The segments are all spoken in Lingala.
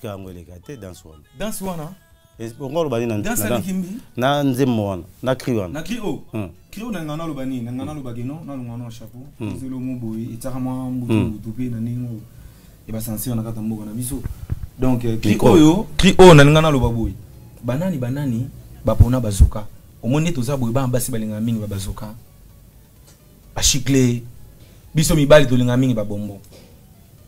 tika ngole kate dance one. Dance one ngolo bani na dance na kimbi na nzemo wana na cri wana na cri o cri o na ngana lo bani na ngana lo bageno na ngana chapeau zelo muboyi itakama mbutu tupe na ningo e ba sensi na kata mboka na biso donc cri o na ngana lo baboyi banani bapona bazoka omoni toza boyi ba basi balinga mingi bazoka ba chicle biso mibali tolinga mingi ba bombo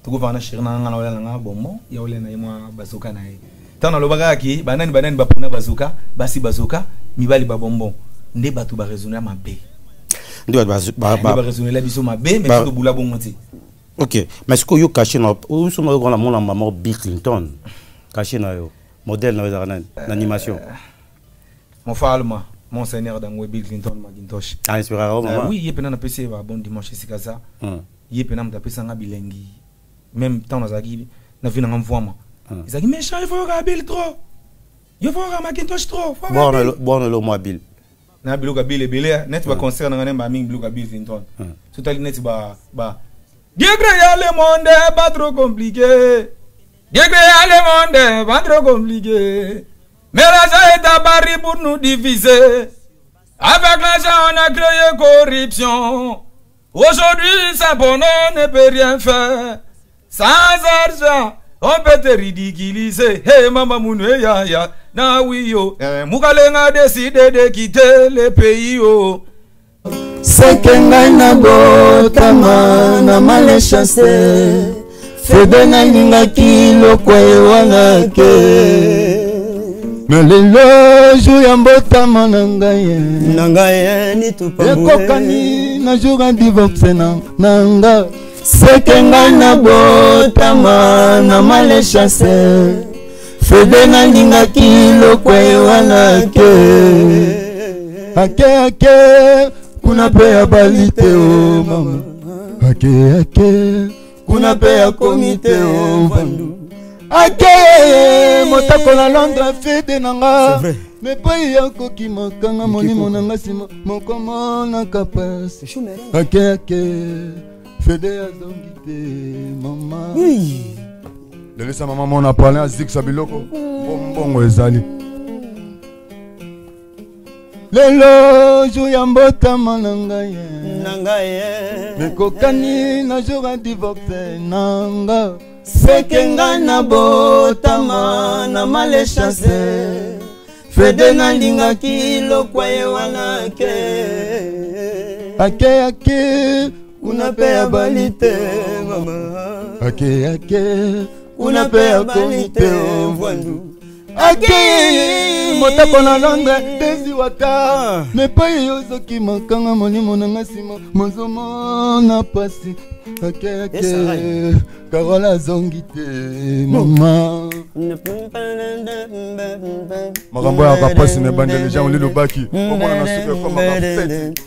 toko vana shirna ngana wala nga bombo ya wala na yema bazoka na ye tana lobaka ki banani bapona bazoka basi bazoka mibali ba bombo nde batu ba raisonner mabe nde ba raisonner la biso mabe mais to bula bongo ti. OK, mais ce que yo caché na où sont na la mon maman Bill Clinton caché na yo modèle na animation mon falma monseigneur d'angwe Bill Clinton Macintosh inspiré oui yepena na PC ba bon dimanche sikaza yepena mta pesa nga bilengi même temps na zaki na vina ngamvwama ils disent méchant il faut que Bill trop il faut que Macintosh trop bon le moi Bill na biluka Bill ebele net ba concert na ngane ba mingi biluka Bill Clinton tout ali net ba Dieu créa le monde pas trop compliqué Dieu créa le monde pas trop compliqué mais l'argent est apparu pour nous diviser avec l'argent on a créé corruption aujourd'hui sans bonheur ne peut rien faire sans argent on peut te ridiculiser. Hey mama mounou ya na oui yo. Mukalenga décidé de quitter le pays yo. Sekenga na botama na male chassé. Fede na linga kilo kwe wana ke. Mais le jour ya botama nangaye ni tupambwe. Ekokani na jour divorce nanga. Sekenga na botama na male chassé Fede na linga kilo kwe wana ke Ake kuna pe ya balite o mama Ake kuna pe ya komite o vandu Ake motako na Londres fede nanga Me pai ya koki makanga moni monanga sima Mokomo na kapasi Ake Fede ya zongite mama Lele sa maman on a parlé à Zik Sabiloko Bongo ezali Lelo jo ya mbota manangaye Mekokani na jo ga divorce nanga Sekenga na botama na male chassé Fede na linga kilo kwaye wana ke Ake Kuna pe ya balite mama Ake Kuna pe ya komite vandu Ake Motako na Londres Desi waka Mepai yozoki makanga molimo na ngasima Mozomo na pasi Ake Karola zongite mama Makambo ya kapasi ne bandele Jean Lilo Baki Omona na super comme ma fête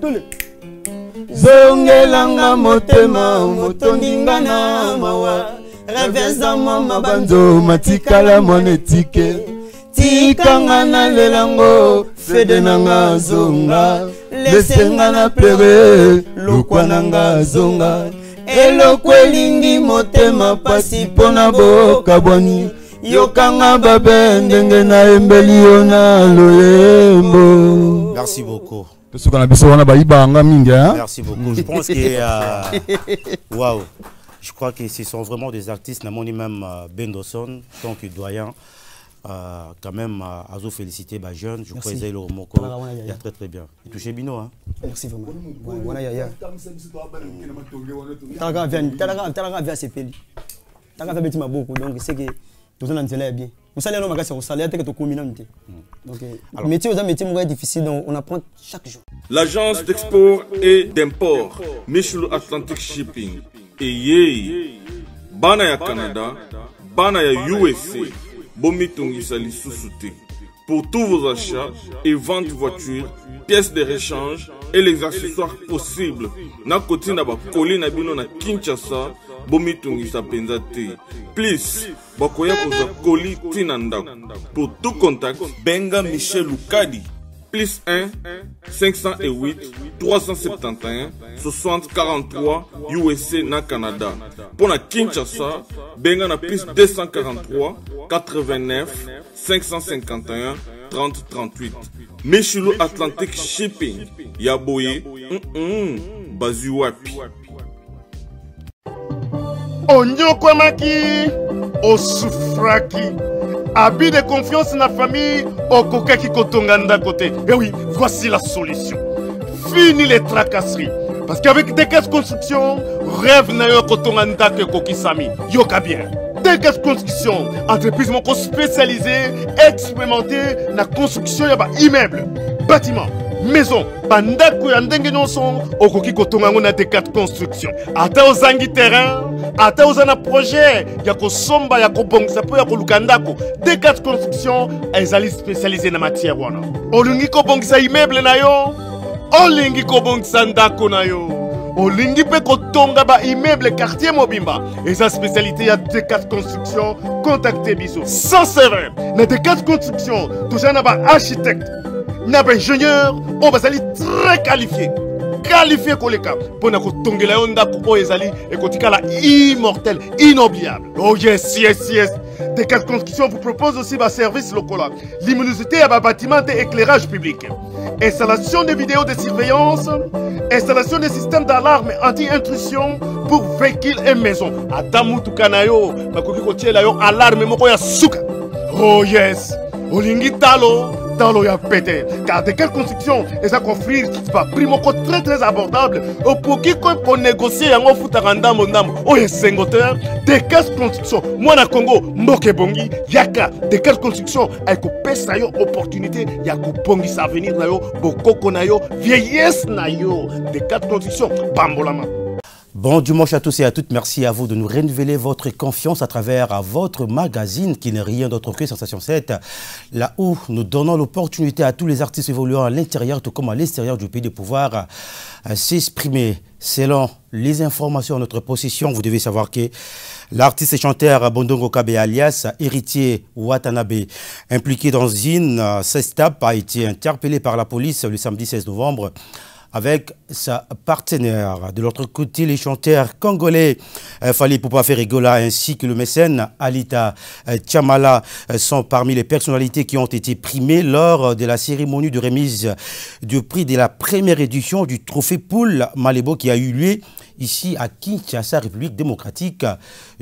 Tole Zongelanga motema motoninga na mawa Reveza mama banzo matikala monetike Tikanga na lelango fede nanga zonga Lesenga na plere lokwa nanga zonga Elokwe lingi motema pasi pona boka boni Yokanga babe ndenge na embeli yona loyembo. Merci beaucoup. Merci beaucoup. Je pense que waouh. Je crois que ce sont vraiment des artistes. Namoni même Ben Dawson, tant que doyen, quand même à vous féliciter, bah jeune. Je crois que c'est le Moko. Il y a très bien. Il touche Bino, hein. Merci vraiment. Voilà ya. Talaga vient se peli. Talaga fait ma beaucoup donc c'est que tout ça n'entendait bien. Vous savez, on a un salaire que tu communauté. Donc, le métier est difficile, donc on apprend chaque jour. L'agence d'export et d'import, Michel Atlantic Shipping, et Yei, Banaya Canada, Banaya USA, Bomitungi Sali Susute. Pour tous vos achats et ventes de voitures, pièces de rechange et les accessoires possibles, na koti na ba koli na bino na Kinshasa, Bomitungi sa penzate. Please, bakoya koza koli tinanda. Pour tout contact, Benga Michel Lukadi plus 1 508 371 60 43 USA na Canada. Pour la Kinshasa, benga na plus 243 89 551 30 38. Michulu Atlantic Shipping, Yaboye, Bazuapi. Onyokwamaki, Osufraki. Abus de confiance dans la famille, Okokaki Kotonganda côté. Et oui, voici la solution. Fini les tracasseries. Parce qu'avec des caisses construction, rêve Nayo Kotonganda que Kokisami. Yoka bien. Des caisses construction, entreprise spécialisée, expérimentée dans la construction d'immeubles, bâtiments, maisons, bandako yandenge nyonso, Okoki Kotonga na des caisses construction. Ata ozangi terrain. Ata uzana projet ya kosomba ya kobongisa po ya kolukandako des quatre construction ezali spécialisé na matière wana olingi kobongisa immeuble na yo olingi kobongisa ndako na yo olingi pe kotonga ba immeuble quartier mobimba eza spécialité ya des quatre construction contactez biso sans serveur na des quatre construction toujours na ba architecte na ba ingénieur on bazali très qualifié koleka pour nakotongela yo ndako oyo ezali ekotikala immortel, inoubliable. Oh yes. Des quatre constructions vous proposent aussi des services locaux. Luminosité à bâtiment et éclairage public. Installation de vidéos de surveillance. Installation de systèmes d'alarme anti-intrusion pour véhicules et maisons. Adamu tukanayo, makoki kotiela yo alarme moko ya suka. Oh yes. Olingi talo ya pété. Car de quelle construction et à offrir pas prix très abordable pour qui qu'on négocie en futaranda mondam o yesengoteur de quelle construction moi na Congo mboke bongi yaka de quelle construction avec pesa yo opportunité ya ko bongi sa avenir na yo bokoko na yo vieillesse na yo de quelle construction bambolama. Bon dimanche à tous et à toutes. Merci à vous de nous renouveler votre confiance à travers votre magazine qui n'est rien d'autre que Sensation 7, là où nous donnons l'opportunité à tous les artistes évoluant à l'intérieur tout comme à l'extérieur du pays de pouvoir s'exprimer. Selon les informations en notre possession, vous devez savoir que l'artiste et chanteur Bondongo Kabe alias héritier Watanabe, impliqué dans une sextape, a été interpellé par la police le samedi 16 novembre. Avec sa partenaire. De l'autre côté, les chanteurs congolais Fally Ipupa Ferregola ainsi que le mécène Alita Chamala sont parmi les personnalités qui ont été primées lors de la cérémonie de remise du prix de la première édition du trophée Poule Malébo qui a eu lieu ici à Kinshasa, République démocratique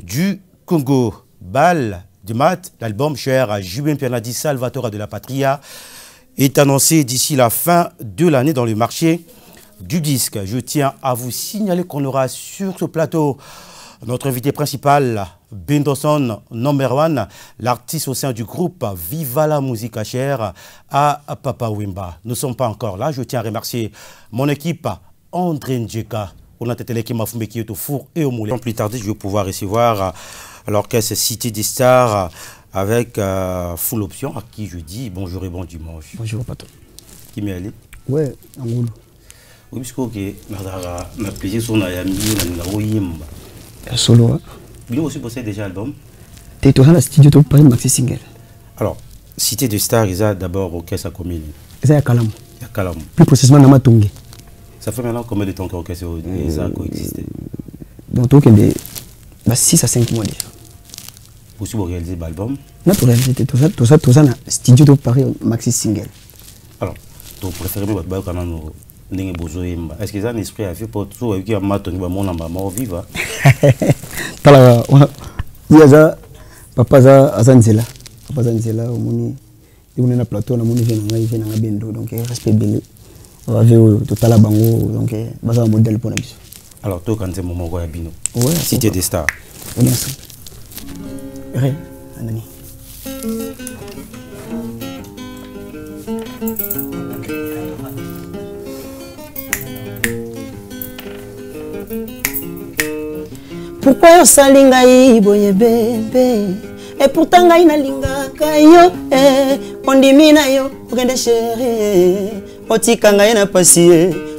du Congo. Bal de Mat, l'album cher à Julien Pianadi Salvatore de la Patria est annoncé d'ici la fin de l'année dans le marché du disque. Je tiens à vous signaler qu'on aura sur ce plateau notre invité principal, Bendoson #1, l'artiste au sein du groupe Viva la Musica Chère à Papa Wemba. Nous ne sommes pas encore là. Je tiens à remercier mon équipe, André Ndjeka, on a été qui m'a fumé qui est au four et au moulin. Plus tard, je vais pouvoir recevoir l'orchestre Cité des Stars avec Full Option, à qui je dis bonjour et bon dimanche. Bonjour, patron. Qui m'est allé? Ouais, Angoulou. Oui, parce que ma plaisir sur la Yimba. Solo. Vous aussi possède déjà l'album? Tu es dans le studio de Paris Maxi Single. Alors, Cité des Stars, il y a d'abord orchestre à commune. Il y a Kalam. Il y a Kalam. Plus précisément, dans Matongue. Ça fait maintenant combien de temps que l'orchestre a coexisté? Donc, il y a 6 à 5 mois déjà. Aussi, vous réalisez l'album? Non, pour réaliser tout ça dans le studio de Paris Maxi Single. Alors, vous préférez votre quand même. Est-ce que ça a un esprit à faire pour tout ce qui a maton mon mort viva? Il y a papa Azanzela. Papa Azanzela, on est plateau, on est un bendo, donc respect belé. On va voir total bango, donc un modèle pour nous. Alors, toi, quand c'est mon moment, Bino. Ouais. Cité des Stars. On est ensemble. Rien, Anani. Pourquoi yo salinga iboye bébé et pourtant ngai nalingaka yo ondimina yo okende chérie otika ngai na pasi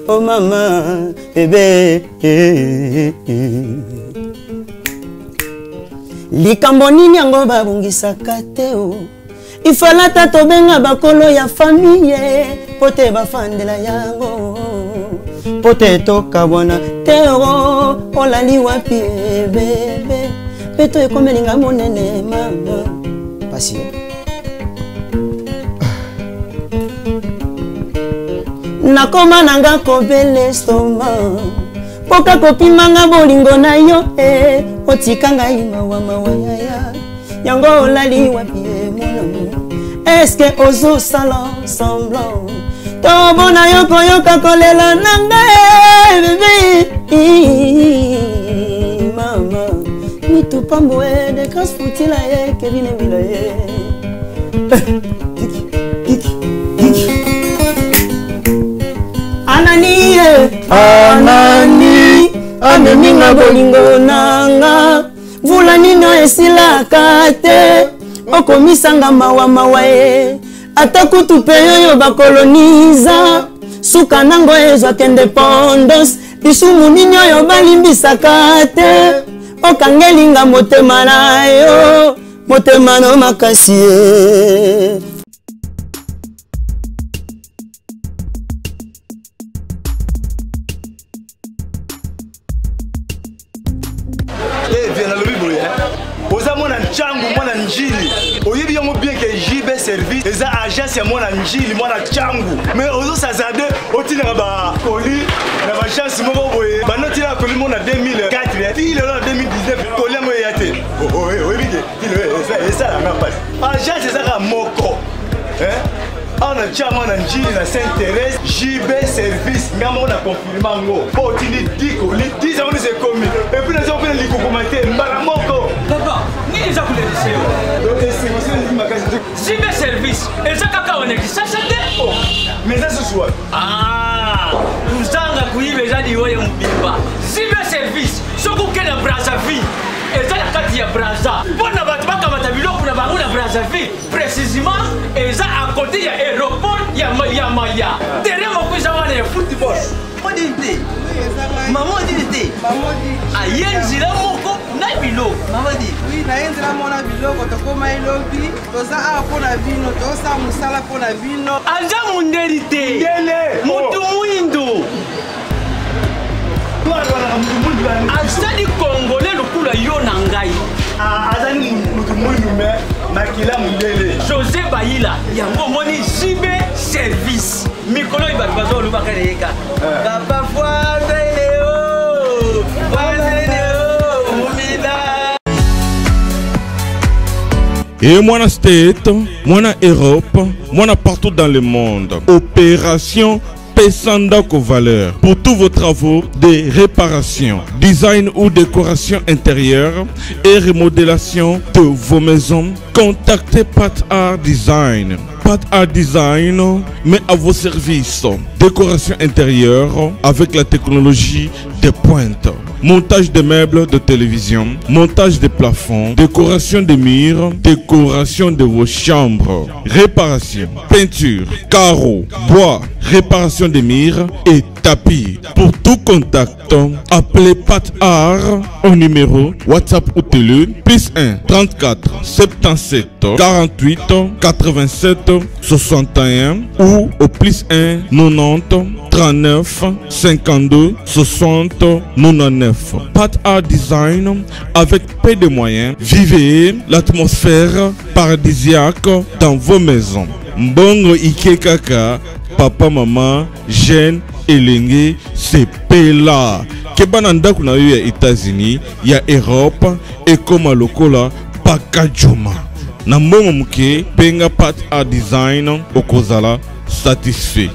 oh mama bébé likambo nini yango babungisaka te o ifalata tobenga bakolo ya famille pote bafandela yango pote toka bona tero olali wapi bebe peto ekomelinga monene mama pasi nakoma nanga kobele stoma poka kopimanga bolingo na yo otika ngai mawa yaya yango olali wapi monamu eske ozo sala semblant tobona yo koyoka kolela nanga bebe mama mitupambo de grâce futila kevine bila Anani ameminga bolingo nanga vula nino esilaka te okomisanga mawa ata kutu pe yoyo bakoloniza suka nango ezwaka independance lisumu nini oyo balimbisaka te okangelinga motema na yo motema no makasi service eza agence ya mwana njili mwana changu mais ozo sazade otina ba koli na ba chance moko boye banoti na koli mona 2004 il est là 2019 koli mo yate oh bige il ça la passe agence eza moko on a déjà mwana njili na Saint-Thérèse JB service ngamo na confirmer ngo po tini diko li 10 ans c'est commis et puis les gens viennent likokomate mbala moko papa ni za kule diseo donc c'est aussi une magasin JB service et ça kaka on est ça c'est mais ça ce soir uzanga kuibe jadi wewe mbimba JB service soko kena Brazzaville et ça la carte ya Brazza bona batu bakamata biloko na bango na Brazzaville précisément et ça à côté ya aéroport ya Maya terrain moko za wana ya football odinte maman odinte ayenzi la moko na biloko maman dit oui na yenzi la mona biloko to koma elobi to za a pona vino to sa musala pona vino anja munderite ngele mutu muindo azali congolais lokula yo na ngai azali mutu muindo makila mundele José Baïla yango moni JB service mikolo ibatu bazo lubaka leka papa Léo mumida et moi state moi Europe moi partout dans le monde opération Sandako Valeur pour tous vos travaux de réparation, design ou décoration intérieure et remodélation de vos maisons. Contactez Pat Art Design. Pat Art Design met à vos services décoration intérieure avec la technologie de pointe. Montage de meubles de télévision, montage de plafonds, décoration de murs, décoration de vos chambres, réparation, peinture, carreaux, bois, réparation des murs et tapis. Pour tout contact, appelez Pat Art au numéro WhatsApp ou télé +1 34 77 48 87 61 ou au +1 90 39 52 60 99. Pat Art Design avec peu de moyens. Vivez l'atmosphère paradisiaque dans vos maisons. Mbongo Ike Kaka, papa, maman, jeune, elenge, c'est pela. Kebananda kuna yo ya États-Unis, ya Europe, et comme lokola Pakajuma. Na mbongo muke, penga Pat Art Design, okozala satisfait.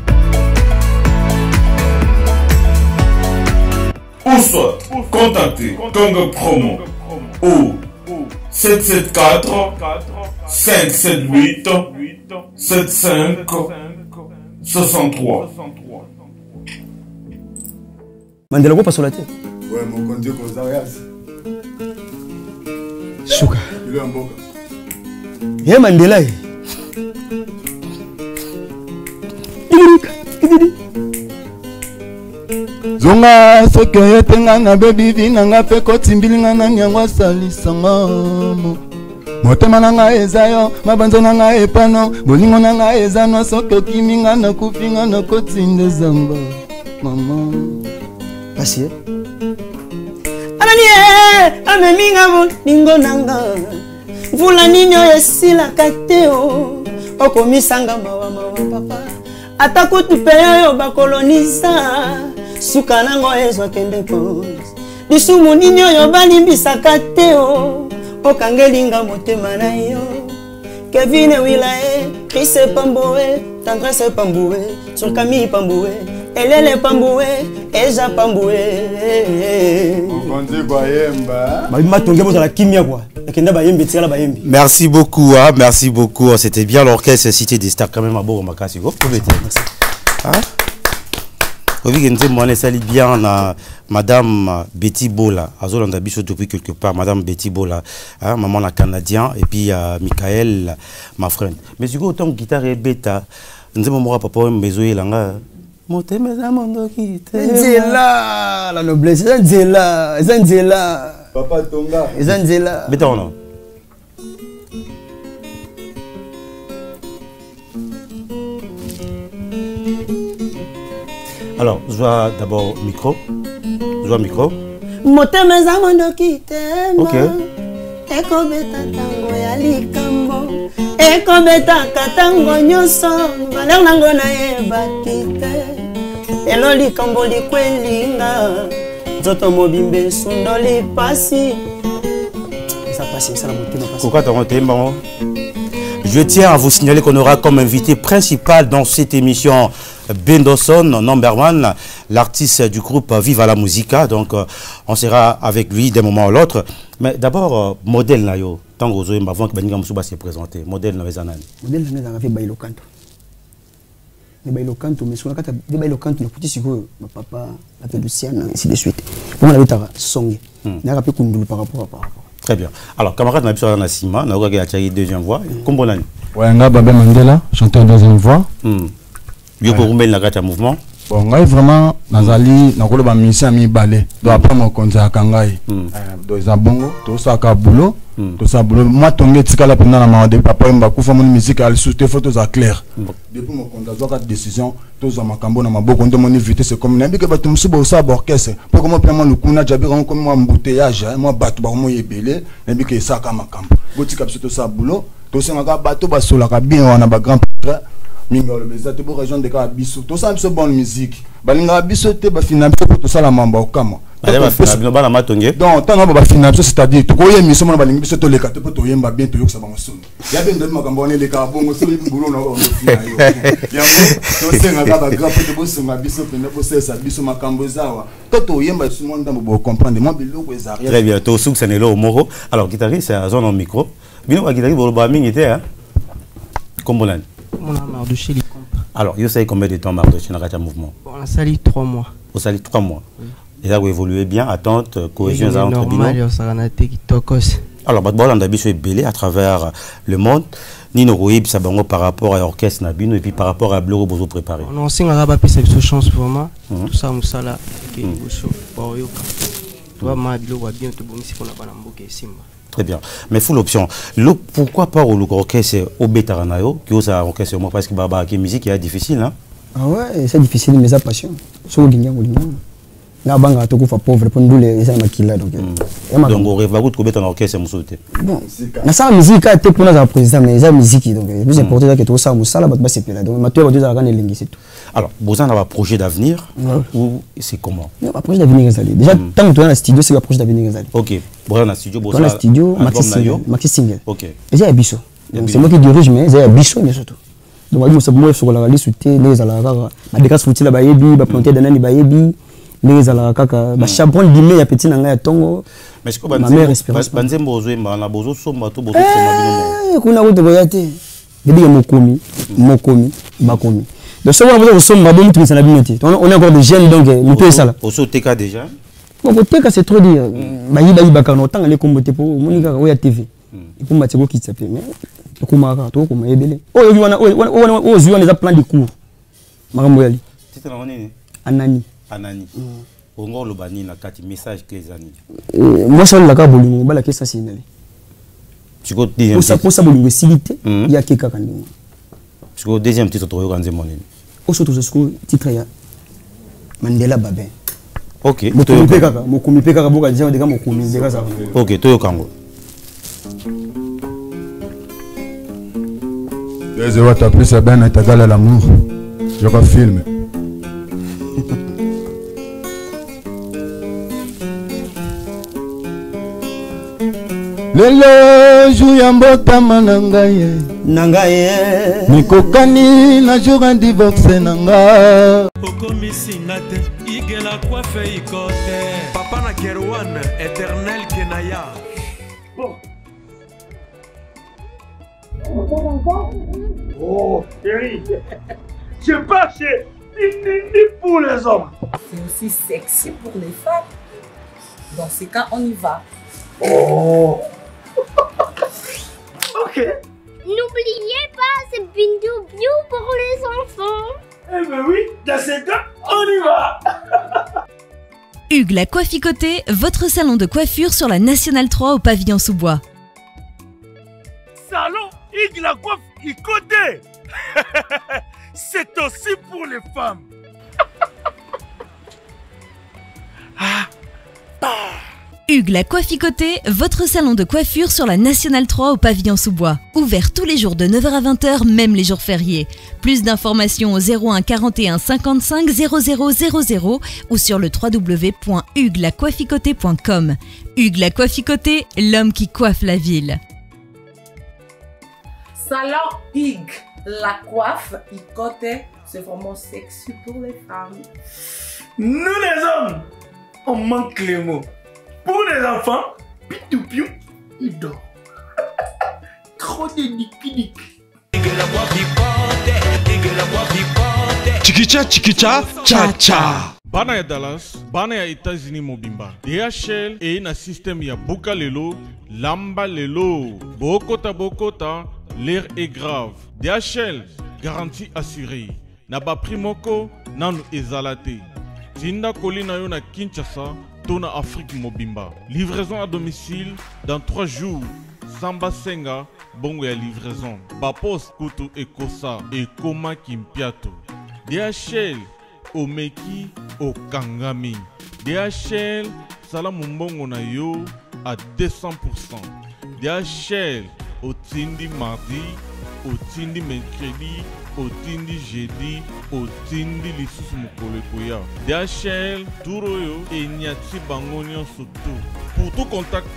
Ou soit, contactez Congo Promo au 774 578 75 63. Mandela quoi passe la tête? Ouais, mon conduit aux arias. Souka. Il est en boca. Eh Mandela. Zonga soki oyetenga na bebi vinanga pe kotimbilinga na nyango asalisanga motema na ngai eza yo mabanzo na ngai epano bolingo na ngai eza no soki okimi nga nakufi nga nakotinde zamba mama Asi Ananie ameminga bolingo nanga Vula ninyo esilaka te o Okomisanga mawa papa Atakutu pe yo bakolonisa Suka nango ezwa kende pose Lisumu ninyo yo balimbisaka te o Okangelinga motema na yo Kevin Wilae Chris Pamboué Tendresse Pamboué Sur Camille Pamboué Elele Pamboué Eja Pamboué Okonzi kwa yemba Babima tonge boza la kimia quoi Ekenda ba yembe tira ba yembe Merci beaucoup, hein, merci beaucoup. C'était bien l'orchestre Cité des Stars quand même à Bourg Makasi. Hein? Moi, sali bien Madame Betty Bola, Azolanda Bicho depuis quelque part, Madame Betty Bola, hein, maman la Canadien, et puis Michael, ma friend. Mais du coup, autant guitare et bêta, nous avons papa Mbezoé Langa. Nzela, la noblesse, Nzela, Nzela. Papa Tonga. Nzela. Bêta on a. Alors, je vois d'abord micro. Je vois micro. Motema za mondoki tema. Ok. Eko beta tango ya likambo. Eko beta katango nyoso. Valeur nango na ebakite. Elo likambo likwelinga. Zoto mobimbe sundo lipasi. Ça passe, ça la motema passe. Pourquoi t'as temba? Je tiens à vous signaler qu'on aura comme invité principal dans cette émission Bendoson, number one, l'artiste du groupe Viva la Musica. Donc, on sera avec lui d'un moment à l'autre. Mais d'abord, modèle Nayo, tant que vous avant que Benigam Souba se présente, modèle Navezanan. Modèle Navezanan fait Bailo Canto. Bailo Canto, mais sur la carte, Bailo Canto, le petit sigo, ma papa, la paix Luciane, ainsi de suite. Pour moi, la song. N'a pas pu par rapport à par rapport. Très bien. Alors, camarade Nabisson Nassima, n'a pas gagné deuxième voix. Comment on a? Ouais, on a Babé Mandela, chanteur deuxième voix. Yoko Roumel n'a pas mouvement. Bon, ngai vraiment nazali nakolo ba mission mi balé. Do après mon konza kangai. Do za bongo, to sa ka boulot, to sa boulot. Moi tongé tika la pena na ma de papa mba kufa mon musique al souté photos za clair. Depuis mon konza zoka décision, to za makambo na maboko ndo mon invité c'est comme nabi ke batum suba sa orchestre. Pour comment prendre le kuna jabi comme moi embouteillage, moi batu ba mo yebele, nabi ke sa ka makambo. Botika to sa boulot, to sa ngaka bato ba sola ka bien wana ba grand prêtre. Mingo le bezate pour région de Kabiso tout ça c'est bonne musique balinga biso te ba financer pour tout ça la mamba okama donc tant ba financer c'est-à-dire to koye miso mona balinga biso to leka te pour to yemba bien to yoksa bango solo ya ben de makambo ne leka bongo so li bulo na o fina yo yango to senga ba grand pour to senga biso pena pour ça biso makambo zawa to yemba so monde bo comprendre moi biloko ezari très bien to souk sanelo moro alors guitariste à zone en micro bino ba guitariste bo ba mingi te hein comme on on a Mardoché les comptes. Alors, vous savez combien de temps Mardoché dans le mouvement? On a sali 3 mois. Vous sali 3 mois. Oui. Et là, vous évoluez bien, attente, cohésion entre binômes. Alors, on a bien belé à travers le monde. Nino Roïb, ça va par rapport à l'orchestre Nabino et puis par rapport à Bloro Bozo préparé. On sait qu'on a pas cette chance pour moi. Tout ça, Moussala, qui est au show. Tu vois, ma bilo va bien te bon si on a pas l'amboké Simba. Très bien. Mais full option. Pourquoi pas au orchestre au Betaranayo, qui est un orchestre moi parce que Baba qui musique est difficile hein? Ah ouais, c'est difficile mais ça passion. So Guinea na banga to ko fa pauvre pour nous les makila donc. Donc on rêve beaucoup de mettre un orchestre musote. Bon, na ça musique a été pour nous président mais ça musique donc le plus important que tout ça musala ba c'est là donc mateur ba za kana lingi c'est tout. Alors, vous avez un projet d'avenir ou c'est comment? Non, un projet d'avenir déjà tant que tu es dans le studio c'est un projet d'avenir. OK. Vous êtes dans le studio, dans le studio maxi single. OK. Et j'ai Abisso. Donc c'est moi qui dirige mais j'ai Abisso mais surtout. Donc moi c'est moi sur la liste souté les ala kaka ba dekas fouti la ba yebi ba planter dans ni ba yebi les ala kaka ba chabron dimé ya petit nanga ya tongo. Mais c'est quoi banzembo ozwemba na bozo somba to bozo somba bino. Kuna ko boyate. Debi mokomi bakomi. Donc ça va sommes bon tout ça la binoti. On est encore des jeunes donc nous peut ça là. Au TK déjà. Bon TK c'est trop dire. Bayi bakano tant les comboter pour monika oya TV. Il faut mettre ko qui s'appelle mais kuma ka to kuma ebele. Oh yo wana oh zo les plans de cours. Makambo yali. C'était na nini? Anani. Ongo lo bani na kati message que les ani. Moi ça la ka bolingo bala ke ça sinali. Pour ça, vous facilité, il y a quelqu'un qui dit. Parce que deuxième titre, tu as dit mon nom. Au surtout, ce titre, il y a Mandela Babin. Ok. Ok, Toyo Kango. Je vais t'appeler ça bien et t'as à l'amour. Je vais filmer. Lelo jouya mbotama nangaye mikokani na jour un divorce nanga okomisinga te igela coiffe ikote papa na Kerwan éternel kenaya Oh chérie, je pas chez ni pour les hommes. C'est aussi sexy pour les femmes. Dans ces cas, on y va. Oh. Ok. N'oubliez pas, c'est Bindou Biou pour les enfants. Eh ben oui, dans ces cas, on y va. Hugues la Coifficoté, votre salon de coiffure sur la Nationale 3 au pavillon sous-bois. Salon Hugues la Coifficoté. C'est aussi pour les femmes. Hugues la Coifficoté, votre salon de coiffure sur la Nationale 3 au pavillon sous-bois. Ouvert tous les jours de 9h à 20h, même les jours fériés. Plus d'informations au 01 41 55 00 00 ou sur le www.huguelacoifficoté.com. Hugues la Coifficoté, l'homme qui coiffe la ville. Salon Hugues la Coifficoté, c'est vraiment sexy pour les femmes. Nous les hommes, on manque les mots. Pour les enfants, pitou-piou, il dort. Trop de nick-nick. Chikicha, chikicha, cha-cha. Bana ya Dallas, bana ya États-Unis mobimba. DHL et na système ya buka lelo, lamba lelo. Bokota, l'air est grave. DHL, garantie assurée. Naba primoko, nanu ezalate. Tinda kolina yo na Kinshasa, tona Afrique mobimba. Livraison à domicile dans 3 jours. Samba Senga, bongo ya livraison. Bapos Kutu Ekosa et Koma Kimpiato. DHL, Omeki, Okangami. DHL, Salamumbongo na yo à 200%. DHL, Otindi mardi, Otindi mercredi, Otindi jeudi, Otindi lisusu mokolo ekoya. DHL, Turoyo et Nyati Bangonio surtout. Pour tout contact,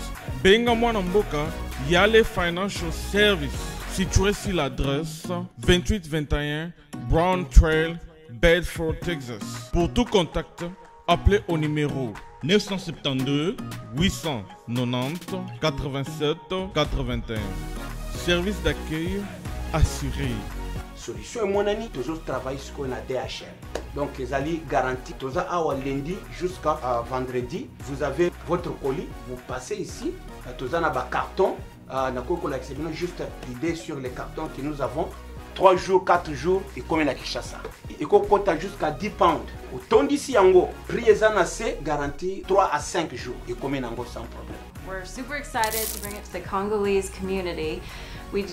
benga mwana mboka, Yale Financial Service, situé sur l'adresse 2821 Brown Trail, Bedford, Texas. Pour tout contact, appelez au numéro 972 890 87 81. Service d'accueil assuré. Solution et mon ami, toujours travailler sur qu'on a DHL. Donc, les alliés garantis, toujours à lundi jusqu'à vendredi, vous avez votre colis, vous passez ici, toujours à un carton, juste l'idée sur les cartons que nous avons. 3 jours, 4 jours, et comme à Kinshasa. Et qu'on compte jusqu'à 10 pounds. Autant d'ici, prix est garanti 3 à 5 jours, et comme sans problème. We're super excited to bring it to the Congolese community. We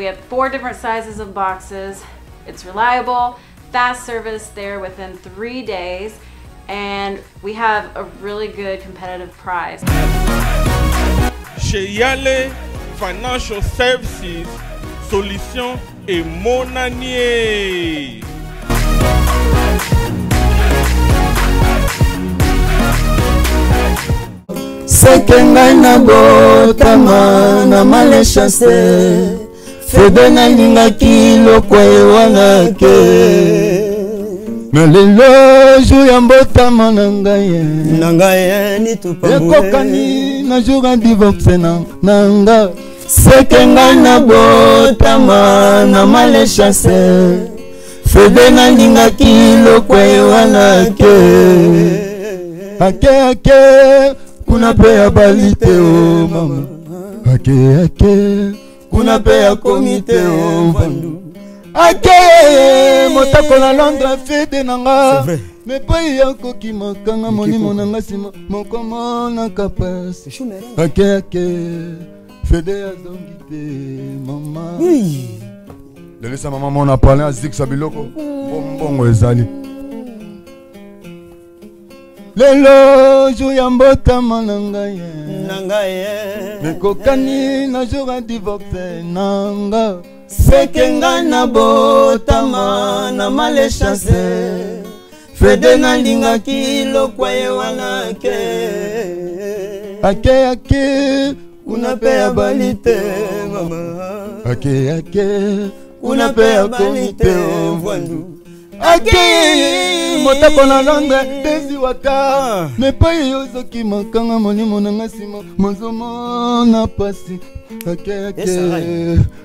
have 4 different sizes of boxes. It's reliable, fast service there within 3 days, and we have a really good competitive price. Chez Yale Financial Services, solution et monanier. Sekenga na botama na male chasse Febe na ninga kilo kwa ewanga ke Melelo ju ya mbotama nangaye ni tupambue Ekokani na juga divorce nanga Sekenga na botama na male chasse Febe na ninga kilo kwa ewanga ke Ake kuna pea balite o mama ake kuna pea komite o vandu ake motako na Londres fede nanga me pai yako kimakanga moni monanga sima moko mona kapasi ake Fede azongi te mama. Delisa maman on a parlé à Zik Sabiloko. Bongo ezali. Lelo jour ya mbotama na ngai. Mekokani na jour ya divorce nanga. Sekenga na botama na malechance. Fede na linga kilo kwa yewana ke. Ake unapea balite mama. Ake unapea balite mvandu. Ake motako na longa desi waka. Mepai yozoki makanga molimo na ngasimo. Mozomo na pasi. Ake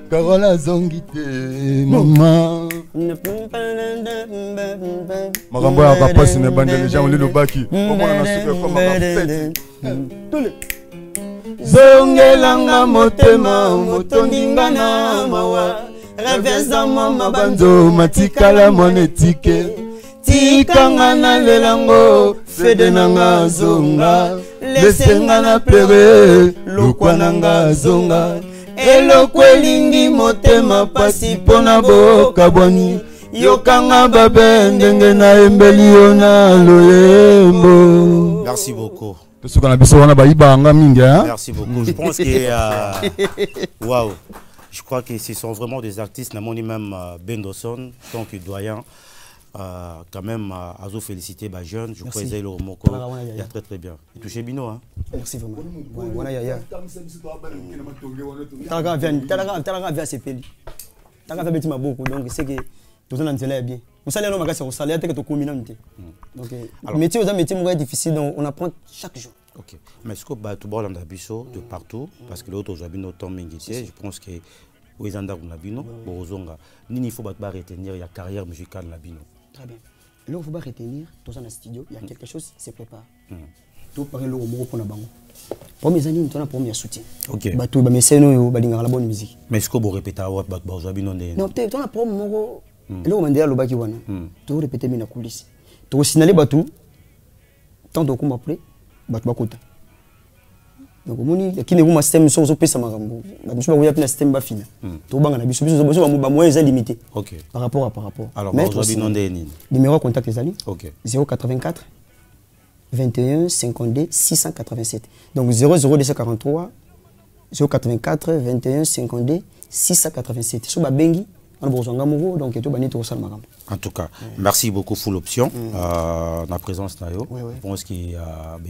Karola zongi te mama. Makambo ya kapasi ne bandele gens oli lobaki. Omona na suka koma fete. Zongelanga motema motoninga na mawa. Reveza mama banzo matikala monetike. Tikanga na lelango fede nanga zonga. Lesenga na plere lokwa nanga zonga. Elokwelingi motema pasi pona boka boni. Yokanga babe ndenge na embeli yona loyembo. Merci beaucoup. Merci beaucoup. Je pense que waouh. Je crois que ce sont vraiment des artistes. Namoni même Bendoson, tant que doyen. Quand même, Azo féliciter les jeunes. Je crois qu'ils ont le moko. Il y a très bien. Il touche Bino, hein. Merci vraiment. Voilà, ya. Talaga vient se peli. Talaga vient beaucoup. Donc c'est que tout ça n'entend bien. Vous savez, on va se salaire que tu communauté. Donc métier aux métiers moins difficile. Donc on apprend chaque jour. Ok. Mais ce que tu vois dans Bisso de partout, parce que l'autre aujourd'hui notre temps m'inquiète. Je pense que aux Andar on a Bino, Borozonga. Ni faut pas retenir la carrière musicale la Bino. Très bien. Là, il ne faut pas retenir, dans un studio, il y a quelque chose qui se prépare. Tout par le mot pour la banque. Pour mes amis, on a pour mes soutien. Ok. Batou, mes scènes, la bonne musique. Mais est-ce que vous répétez à votre aujourd'hui non? Non, peut-être on a pour mon. Là, on m'a dit à l'obaki wana. Tu répéter mes coulisses. Tu signaler Batou. Tant de coups après, Batou bakota. Donc moni qui ne vous système so so pesa makambo ba biso ba ya système ba fina to banga na biso ba moyens limité. OK. Par rapport. Alors aujourd'hui non de numéro contact les amis. OK. 084 21 52 687. Donc 00243 084 21 52 687. So ba bengi on bozanga moko donc to bani to sala makambo. En tout cas, merci beaucoup full option na présence na yo. Je pense que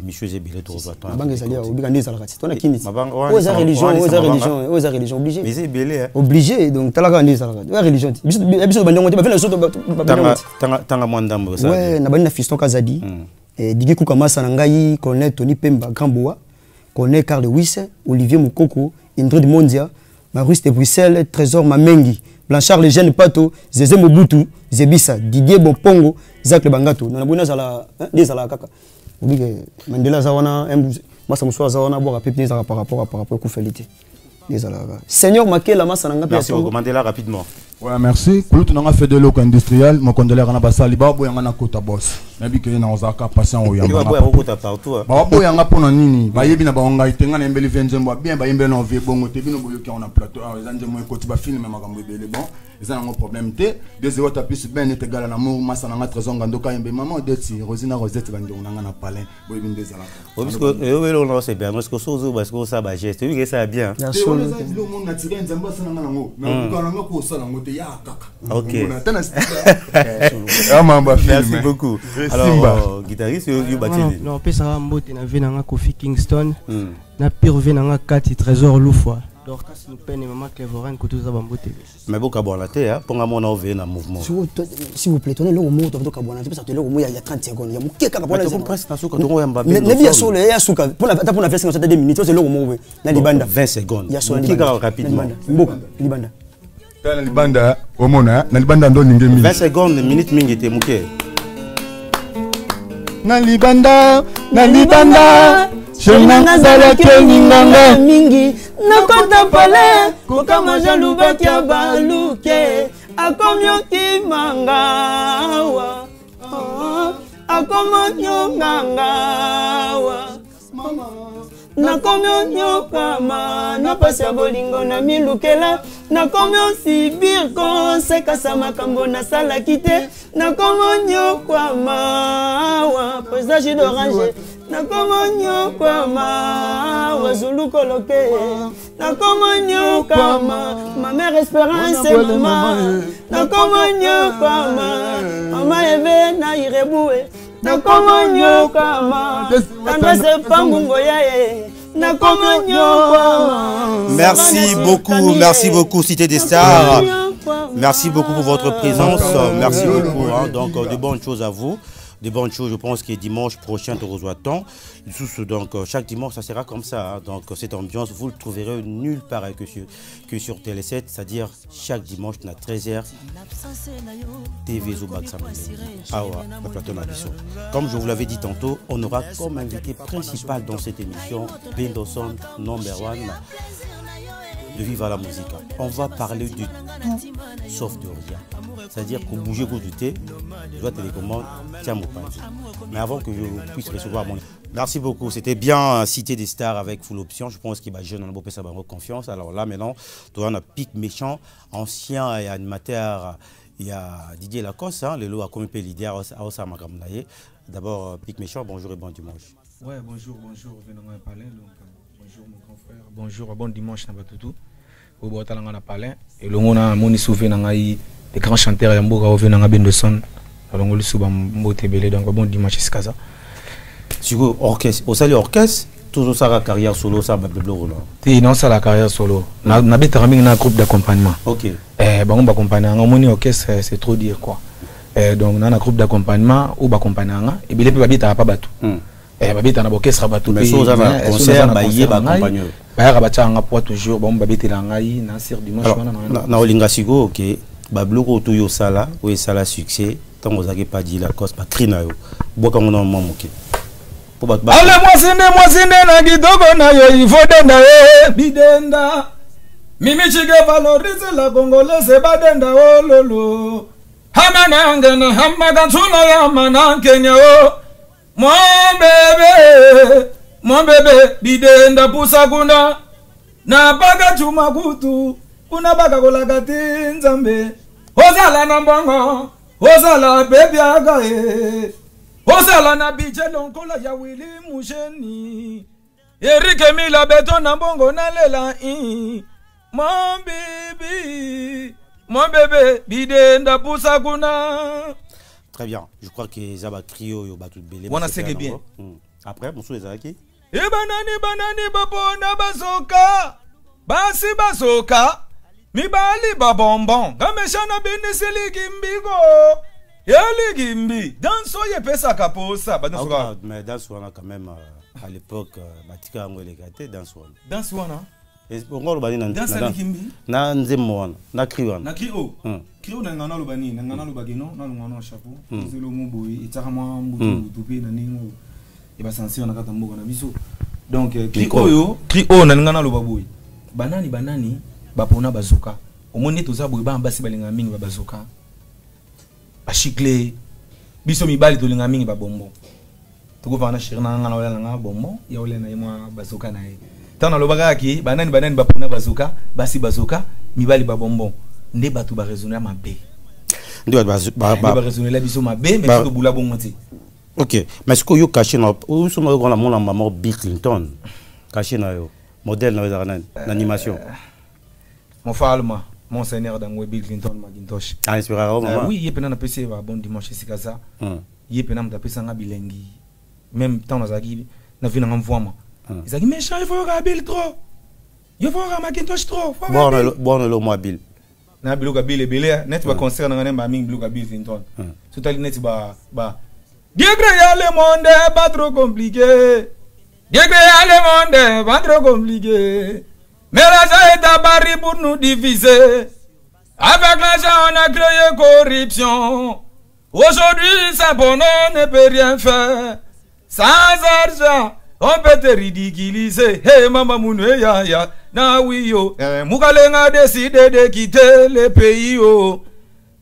monsieur Zebile to rejoindre. Banque ezali obigandi zala kati. Tona kini. Aux religion obligé. Mais Zebile obligé donc talaka ndi zala kati. Religion. Biso bandongo te ba fela soto tanga mwandambo ça. Ouais, na bani na fiston Kazadi. Digi Kukamasa na ngai, connaît Tony Pemba Gamboa, connaît Carl Lewis, Olivier Moukoko, Indrid Mondia, Maurice de Bruxelles, Trésor Mamengi, Blanchard Lejeune Pato, Zezé Mobutu, Zebisa, Didier Bopongo, Zach Le Bangato. Dans la bonne zala, kaka. Oublie Mandela Zawana, Massa Moussa Zawana, boire à pépier par rapport à Koufélité. Seigneur Makela Massa Nanga. Merci beaucoup, Mandela rapidement. Ouais, merci. Pour tout le monde fait de l'eau industriel, mon condoleur en a passé à Liba, boy en a kota boss. Nabi que na ozaka patient au yamba. Boy en kota partout. Ba boy en a pour nini. Ba yebi na ba onga itenga na mbeli venjembo bien ba yembe na vie bongo te bino boyo ki on a plateau. Ah ezanje mo koti ba film makambo bele bon. Eza un problème te. Deux euros tapis ben est égal na mo masa na trésor ndoka yembe maman deti Rosina Rosette bande on nga na palin. Boy bin des ala. Parce que eux on c'est bien parce que sozo parce que ça ba geste. Oui que ça bien. Bien sûr. Le monde na tiré nzamba sana nga ngo. Mais ko na ko sala ngote ya kaka. Ok. Merci beaucoup. Alors, guitariste, non, puis ça va m'boter na venanga Kofi Kingston, na pire venanga Kati Trésor Loufwa. Donc quand nous peine maman Clevoran que tout ça va m'boter. Mais beaucoup à la terre, pour moi on a un mouvement. S'il vous plaît, tournez le mot de Kabona, parce que le mot il y a 30 secondes. Il y a mon keka pour la compresse na souka to yamba. Mais bien sûr, il y a souka pour la faire 2 minutes, c'est le mot na libanda 20 secondes. Il y a souka rapidement. Mboko libanda. Na libanda omona na libanda ndo ninge 20 secondes minute mingi te muke. Na libanda Chenanga zala keninganga mingi nakota pale kokama jaluba kia baluke akomyo kimangawa akomyo ngangawa nakomi onyokama na pasi ya bolingo na milukela nakomi osibir konsekasa makambo nasalaki te nakomi onyokwama wa presage d'orange nakomi onyokwama wa zulu koloke nakomi onyokama ma mère espérance mama nakomi onyokwama mama eve na irebue nakomi onyokama tandresse pambungo yaye. Merci beaucoup Cité des Stars. Merci beaucoup pour votre présence. Merci beaucoup. Hein. Donc de bonnes choses à vous. De bonnes choses, je pense que dimanche prochain, tu reçois tant. Donc chaque dimanche, ça sera comme ça. Hein. Donc cette ambiance, vous le trouverez nulle part que sur Télé7, c'est-à-dire chaque dimanche à 13h. TV Zoubaksam. Ah ouais, la plateau d'ambition. Comme je vous l'avais dit tantôt, on aura comme invité principal dans cette émission Bendoson #1 de Viva la musique. On va parler de tout sauf de rien. C'est-à-dire qu'on bouge au thé, je dois télécommande, tiens mon pain. Mais avant que je puisse recevoir mon... Merci beaucoup, c'était bien Cité des Stars avec full option. Je pense qu'il va jeune, on a beau ça va confiance. Alors là maintenant, on a Pic Méchant, ancien et animateur. Il y a Didier Lacoste, hein, le lot a comme leader à Osama Kamlaye. D'abord Pic Méchant, bonjour et bon dimanche. Ouais, bonjour, venons parler. Bonjour mon grand frère, bonjour, bon dimanche Nabatutu. Au Botalanga na parler. Et le monde a moni souffert des grands chanteurs Yamboga au Venanga Bendoson. Alors on le souvent mbote belé donc bon dimanche c'est ça. Sur orchestre, au salut orchestre, toujours ça la carrière solo ça bablo là. Non ça la carrière solo. Na betara mingi na groupe d'accompagnement. OK. Bango ba accompagner nga moni orchestre c'est trop dire quoi. Donc na groupe d'accompagnement ou ba accompagner nga et belé pe babita pas batou. Babita na orchestre batou. Mais ça na concert ba yé ba accompagner. Ba batanga poids toujours bon babetela ngai na sir dimanche na olinga sigo OK. Babloko to yo sala ou sala succès tant vous avez pas dit la cause pas crina yo boka ngona mamuke po ba ale mwasinde na gidoko na yo ifodenda bidenda mimi chige valorize la congolaise badenda ololo hamana ngene hamaga tuna ya mana Kenya o mon bébé bidenda pusa kuna na baga chuma kutu kuna baga kolakati nzambe ozala na mbongo ozala baby agae ozala na biche lonkola ya Willy Musheni Eric Mila beto na mbongo na lela mon bébé bidenda pusa kuna. Très bien, je crois que Zaba Trio yo batu belé. On a ségué bien. Après monsieur Ezaki banani babona bazoka basi bazoka mibali babonbon gameshana binisili kimbigo yali kimbi danso ye pesa kaposa badanso mais danso wana quand même à l'époque batika ngo les gâtés danso wana et ngolo bani na danso kimbi na nzemo wana na krio wana na krio na ngana lo bani na ngana lo bagino na ngana chapeau zelo muboyi itama mbutu tupi na ningo et ba sensi on a kata mboka na biso donc krio na ngana lo baboyi banani bapona bazoka omoni toza boye ba basi balinga mingi bazoka ba chicle biso mibali tolinga mingi ba bombo toko vana shirna ngana wala nga bombo ya wala na yema bazoka na ye tana lo bagaki banani bapona bazoka basi bazoka mibali ba bombo nde batu ba raisonner mabe nde ba raisonner la biso mabe mais to bula bon moti. OK, mais ce que yo caché na où sont na la mon maman Bill Clinton caché na yo modèle na animation. Mon falma Monseigneur Dangwe Bill Clinton Macintosh. Ah, inspiré oui, il y a PC va bon dimanche c'est ça. Il y a pena mta pesa nga bilengi. Même temps na zaki na vina ngam ils disent mais il faut ga Bill trop. Il faut ga Macintosh trop. Bon le moi Bill. Na Bill ga Bill belé net ba concert na ngane ba ming Bill ga Bill Clinton. Tout ali net ba Dieu créa le monde pas trop compliqué. Dieu créa le monde pas trop compliqué. Mais l'argent est à Paris pour nous diviser. Avec l'argent, on a créé corruption. Aujourd'hui, ça bonheur ne peut rien faire. Sans argent, on peut te ridiculiser. Hey, maman, mounou, ya. Na oui, yo. Moukaleng a décidé de quitter le pays, oh.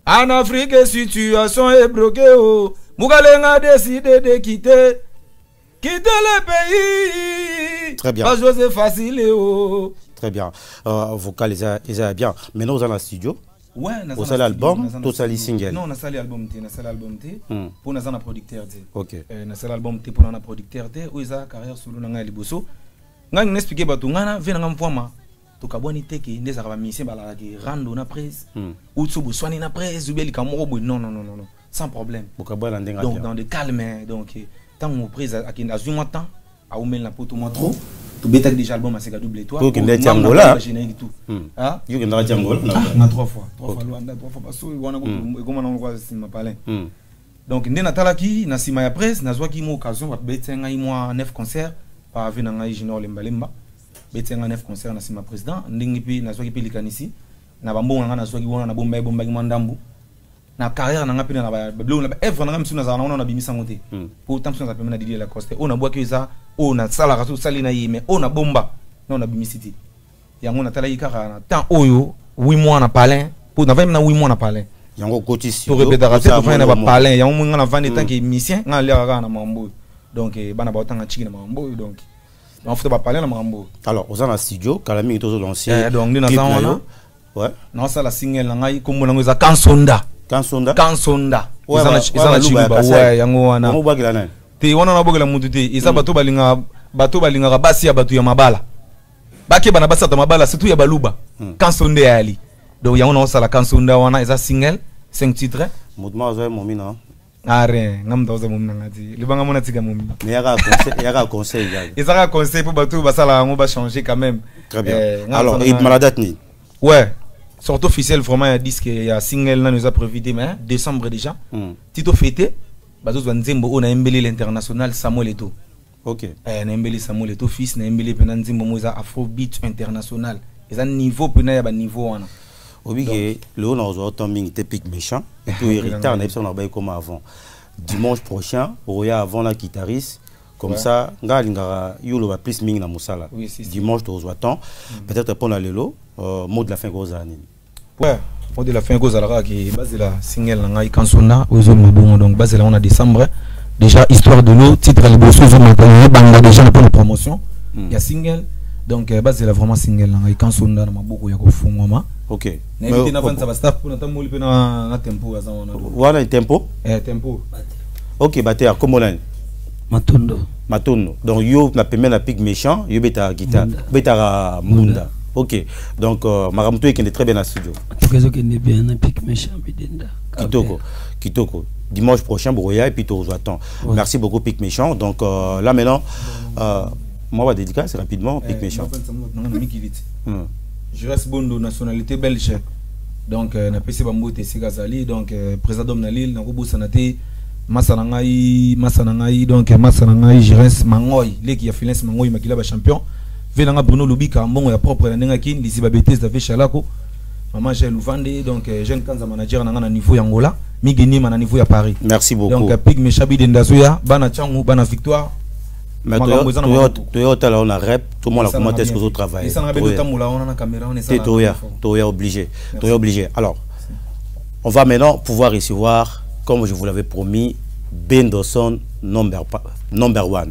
En Afrique, la situation est bloquée, oh. Moukaleng a décidé de quitter le pays. très bien. Pas jouer c'est facile. Très bien. Vocal, ils ont bien. Maintenant, vous êtes dans le studio. Ouais, vous avez l'album, tout ça, les singles. Non, on a ça l'album T, pour nous un producteur T. Ok. On a ça l'album T pour un producteur T, où ils ont carrière solo dans les bosso. Nga n'expliquer ba tu ngana vient ngam forma. To kaboni teke ndeza ka mission bala ki rando na presse. Ou tsubu swani na presse, ubeli ka morobo non, sans problème. Donc dans le calme, donc tant on prise à qui dans un temps, à oumel na poto moi trop. Tu bêta déjà album à Sega double étoile. Pour qu'il ait Angola. Ah, il y a Angola. On a 3 fois. 3 fois Luanda, 3 fois parce que on a comment on voit si m'a parlé. Donc ndé natala ki na sima ya presse na zwa ki mo occasion ba bêta ngai moi 9 concerts par vena ngai Junior Lembalemba. Bêta ngai 9 concerts na sima président ndingi pi na zwa ki pelikanisi na bambo nga na zwa ki wona na bomba ki mandambu. Na carrière na ngapi na ba bleu na evre na ngam na on a bimisa ngote. Pour tant ça na Didier Lacoste. On a bois que ça on a sala raso salina yime on a bomba non a bimisiti yango na tala yikara na temps oyo 8 mois na palin pour na 20 na 8 mois na palin yango kotisi pour répéter pour faire na palin yango mo ngana vendre tant que musicien nga lera na mambo donc bana ba tanga chiki na mambo donc on fait ba palin na mambo alors aux en studio Kalami est toujours l'ancien donc ni na ça ouais non ça la single na ngai kombo na ngoza kansonda ouais ouais yango wana mo bagila na te wana na bogela mutu te isa bato balinga basi ya bato ya mabala bake bana basa ta mabala surtout ya baluba kansonde ya ali donc yango na osala kansonda wana isa single 5 titres mutma ozo momina are ngamda ozo momina ngati libanga mona tika momina mais yaka conseil isa conseil pour bato basala ngo ba changer quand même très bien alors et maladat ni ouais sorte officiel vraiment ya disque ya single là nous a prévu demain décembre déjà tito fêté bazo zwa nzembo ona embeli l'international Samuel Eto'o. OK. Na embeli Samuel Eto'o fils na embeli pena nzembo moza Afrobeat international. Eza niveau pena ya ba niveau wana. Obige le on a autant ming typique méchant et puis retard na on a bail comme avant. Dimanche prochain, Roya avant la guitariste comme ça nga lingara yo lo plus ming na musala. Dimanche to temps peut-être pour la lelo mot de la fin gros année. Ouais. Mot de la fin cause à qui base la single na ngai kansona ozo mabongo donc base là on a décembre déjà histoire de l'eau titre les bossos on a banga déjà pour la promotion il y a single donc base là vraiment single na ngai kansona na maboko ya kofungwa OK na invité na vanta ba staff pour na tamoli pe na tempo ya zona voilà tempo tempo OK bater comme on Matondo donc yo na pemena na pic méchant yo beta guitare beta munda OK donc Maramto est très bien à studio. Kitoko. Dimanche prochain Broya et puis tu attends. Merci beaucoup Pic Méchant. Donc là maintenant moi va dédicacer assez rapidement Pic Méchant. Je reste bon de nationalité belge. Donc na PC Bambote Sigazali donc président Domnalil na Robo Sanate Masanangai donc Masanangai je reste Mangoy les qui a filé Mangoy makila ba champion. Venanga Bruno Lubika mbongo ya propre na nengakin lisiba betese da Feshalako maman j'ai Louvande donc jeune kanza manager na niveau ya Angola migeni na niveau ya Paris. Merci beaucoup. Donc Pig Mechabi de Ndazoya bana changu bana victoire. Mais Toyota là on a rep tout le monde a commenté ce que vous travaillez. Ça na bedo tamula on a caméra on est ça. Toya obligé. Alors on va maintenant pouvoir recevoir comme je vous l'avais promis Bendoson number 1.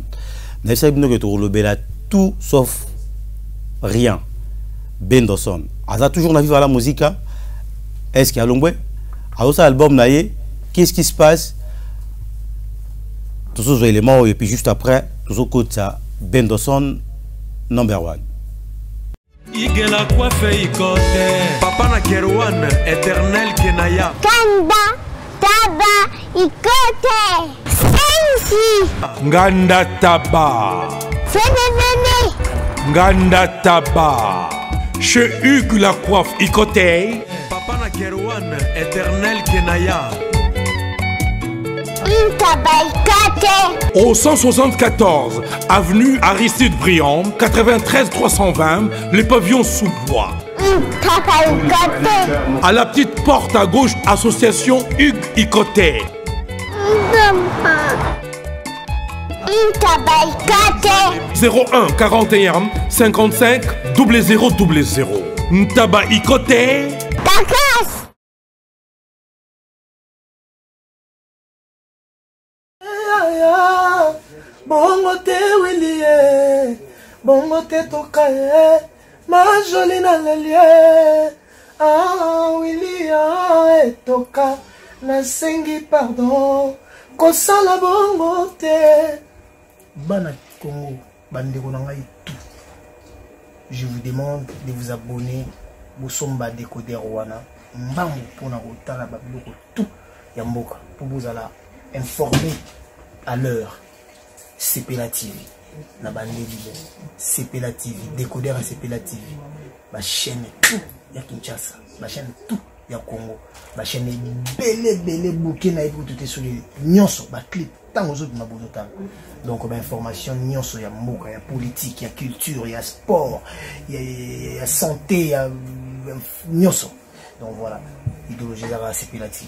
Mais ça nous que le bela tout sauf rien. Bendoson. Aza toujours na vivre à la musique. Est-ce qu'il y a l'ombre? Alors ça album naïe. Qu'est-ce qui se passe? Tous ces éléments et puis juste après, tous ces côtés ça. Bendoson number 1. Igela coiffe ikote. Papa na Kerwan, éternel Kenaya. Kanda, taba, ikote. Sensi. Nganda taba. Fenenene. Nganda taba. Chez Hugues la coiffe ikote. Papa na Kerwan, éternel Kenaya. Au 174 avenue Aristide Briand, 93 320, les pavillons sous bois. À la petite porte à gauche, association Hugues Ikoté. 01 41 55 0000. Ntaba Ikoté. Bongo te wilie bongo te toka ye ma joli na lelie ah William etoka nasengi pardon kosala bongo te bana Congo bandeko na ngai tout. Je vous demande de vous abonner au Somba Décodeur Wana mbangu pour na kotala babiloko tout ya mboka pour vous alla informer à l'heure. CPLA TV na bande libre CPLA TV Décodeur à CPLA TV ba chaîne tout ya Kinshasa ba chaîne tout ya Congo ba chaîne belé bouquet na eko tout sur les nyonso ba clip tant aux autres ma bonota donc ba information nyonso ya mboka ya politique ya culture ya sport ya santé ya nyonso donc voilà idéologie à CPLA TV.